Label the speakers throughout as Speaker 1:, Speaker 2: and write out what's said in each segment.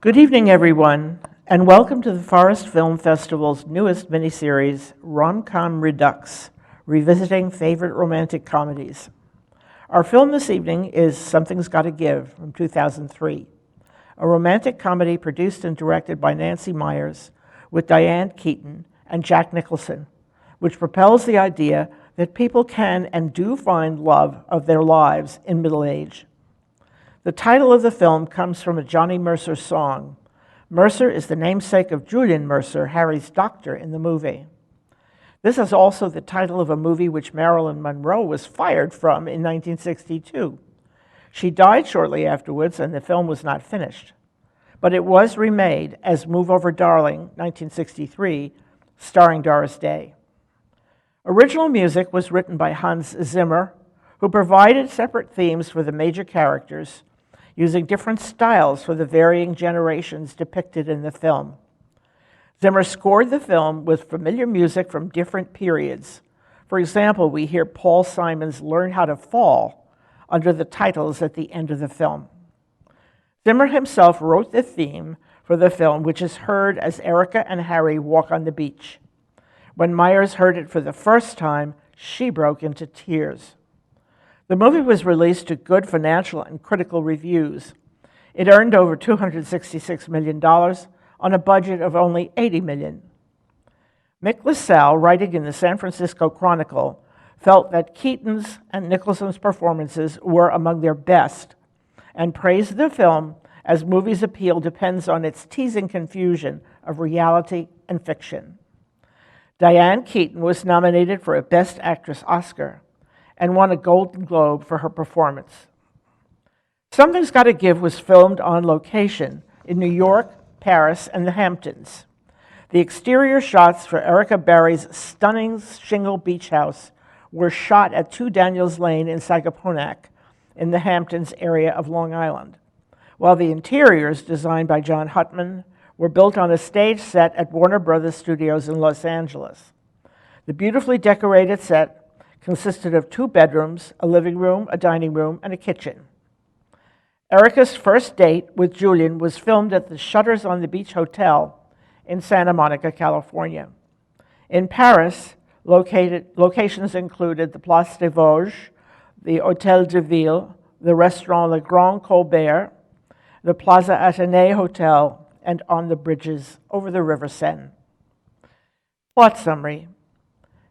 Speaker 1: Good evening, everyone, and welcome to the Forest Film Festival's newest miniseries, Rom-Com Redux, Revisiting Favorite Romantic Comedies. Our film this evening is Something's Gotta Give from 2003, a romantic comedy produced and directed by Nancy Meyers with Diane Keaton and Jack Nicholson, which propels the idea that people can and do find love of their lives in middle age. The title of the film comes from a Johnny Mercer song. Mercer is the namesake of Julian Mercer, Harry's doctor in the movie. This is also the title of a movie which Marilyn Monroe was fired from in 1962. She died shortly afterwards, and the film was not finished. But it was remade as Move Over Darling, 1963, starring Doris Day. Original music was written by Hans Zimmer, who provided separate themes for the major characters, using different styles for the varying generations depicted in the film. Zimmer scored the film with familiar music from different periods. For example, we hear Paul Simon's Learn How to Fall under the titles at the end of the film. Zimmer himself wrote the theme for the film, which is heard as Erica and Harry walk on the beach. When Meyers heard it for the first time, she broke into tears. The movie was released to good financial and critical reviews. It earned over $266 million on a budget of only $80 million. Mick LaSalle, writing in the San Francisco Chronicle, felt that Keaton's and Nicholson's performances were among their best and praised the film as movie's appeal depends on its teasing confusion of reality and fiction. Diane Keaton was nominated for a Best Actress Oscar and won a Golden Globe for her performance. Something's Gotta Give was filmed on location in New York, Paris, and the Hamptons. The exterior shots for Erica Barry's stunning shingle beach house were shot at 2 Daniels Lane in Sagaponack in the Hamptons area of Long Island, while the interiors, designed by John Huttman, were built on a stage set at Warner Brothers Studios in Los Angeles. The beautifully decorated set consisted of 2 bedrooms, a living room, a dining room, and a kitchen. Erica's first date with Julian was filmed at the Shutters on the Beach Hotel in Santa Monica, California. In Paris, locations included the Place des Vosges, the Hôtel de Ville, the restaurant Le Grand Colbert, the Plaza Athénée Hotel, and on the bridges over the River Seine. Plot summary.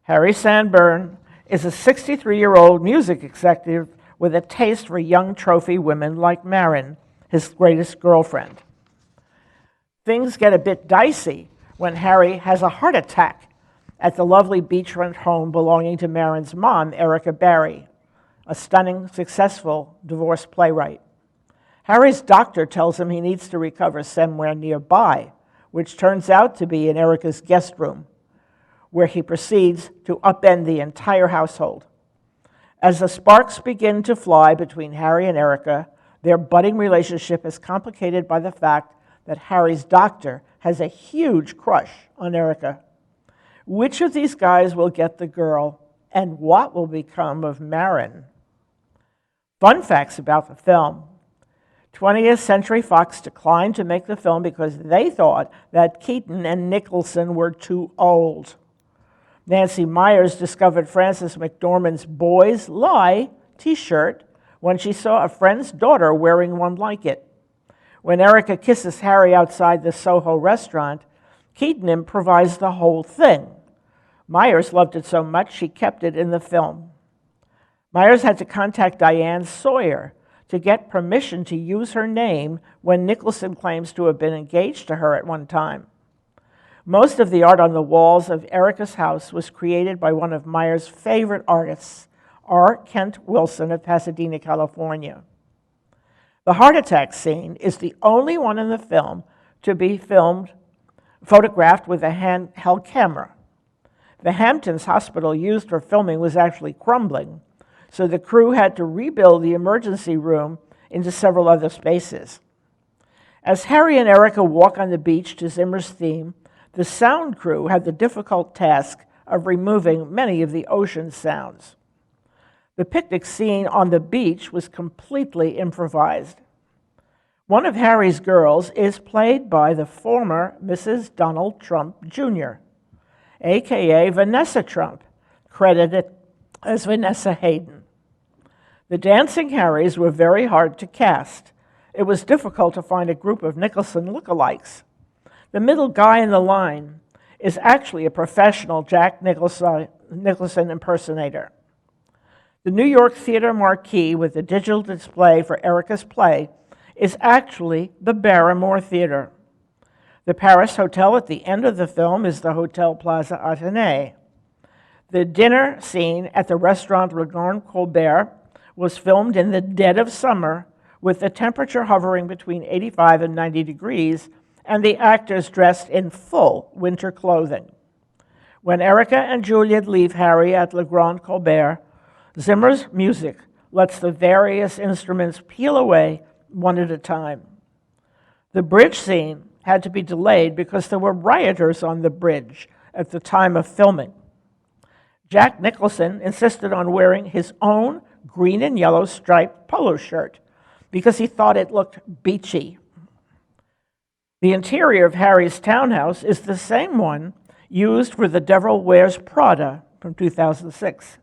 Speaker 1: Harry Sanborn is a 63-year-old music executive with a taste for young trophy women like Marin, his greatest girlfriend. Things get a bit dicey when Harry has a heart attack at the lovely beachfront home belonging to Marin's mom, Erica Barry, a stunning, successful divorced playwright. Harry's doctor tells him he needs to recover somewhere nearby, which turns out to be in Erica's guest room, where he proceeds to upend the entire household. As the sparks begin to fly between Harry and Erica, their budding relationship is complicated by the fact that Harry's doctor has a huge crush on Erica. Which of these guys will get the girl, and what will become of Marin? Fun facts about the film. 20th Century Fox declined to make the film because they thought that Keaton and Nicholson were too old. Nancy Meyers discovered Frances McDormand's Boys Lie t-shirt when she saw a friend's daughter wearing one like it. When Erica kisses Harry outside the Soho restaurant, Keaton improvised the whole thing. Meyers loved it so much she kept it in the film. Meyers had to contact Diane Sawyer to get permission to use her name when Nicholson claims to have been engaged to her at one time. Most of the art on the walls of Erica's house was created by one of Meyers' favorite artists, R. Kent Wilson of Pasadena, California. The heart attack scene is the only one in the film to be photographed with a handheld camera. The Hamptons hospital used for filming was actually crumbling, so the crew had to rebuild the emergency room into several other spaces. As Harry and Erica walk on the beach to Zimmer's theme, the sound crew had the difficult task of removing many of the ocean sounds. The picnic scene on the beach was completely improvised. One of Harry's girls is played by the former Mrs. Donald Trump Jr., aka Vanessa Trump, credited as Vanessa Hayden. The Dancing Harrys were very hard to cast. It was difficult to find a group of Nicholson lookalikes. The middle guy in the line is actually a professional Jack Nicholson impersonator. The New York Theater marquee with the digital display for Erica's play is actually the Barrymore Theater. The Paris Hotel at the end of the film is the Hotel Plaza Athénée. The dinner scene at the restaurant Le Grand Colbert was filmed in the dead of summer with the temperature hovering between 85 and 90 degrees and the actors dressed in full winter clothing. When Erica and Juliet leave Harry at Le Grand Colbert, Zimmer's music lets the various instruments peel away one at a time. The bridge scene had to be delayed because there were rioters on the bridge at the time of filming. Jack Nicholson insisted on wearing his own green and yellow striped polo shirt because he thought it looked beachy. The interior of Harry's townhouse is the same one used for The Devil Wears Prada from 2006.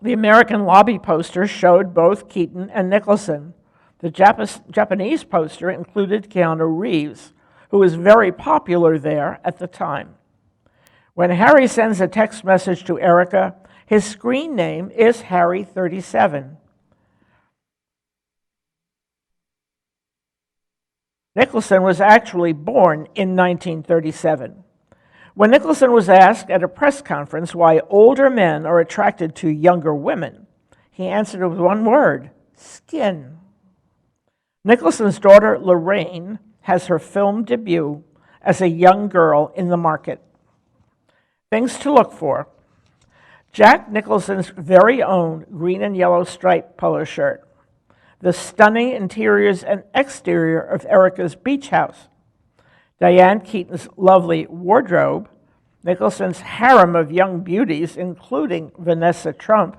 Speaker 1: The American lobby poster showed both Keaton and Nicholson. The Japanese poster included Keanu Reeves, who was very popular there at the time. When Harry sends a text message to Erica, his screen name is Harry37. Nicholson was actually born in 1937. When Nicholson was asked at a press conference why older men are attracted to younger women, he answered with one word: skin. Nicholson's daughter Lorraine has her film debut as a young girl in the market. Things to look for: Jack Nicholson's very own green and yellow striped polo shirt, the stunning interiors and exterior of Erica's beach house, Diane Keaton's lovely wardrobe, Nicholson's harem of young beauties, including Vanessa Trump,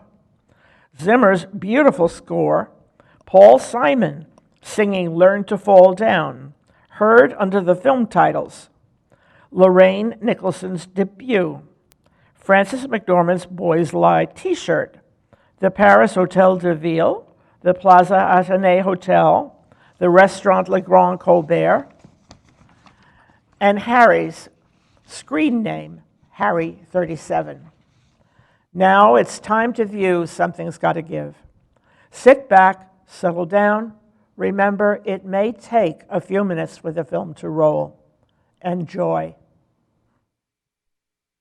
Speaker 1: Zimmer's beautiful score, Paul Simon singing Learn to Fall Down, heard under the film titles, Lorraine Nicholson's debut, Frances McDormand's Boys Lie t-shirt, the Paris Hotel de Ville, the Plaza Athénée Hotel, the restaurant Le Grand Colbert, and Harry's screen name, Harry37. Now it's time to view Something's Gotta Give. Sit back, settle down. Remember, it may take a few minutes for the film to roll. Enjoy.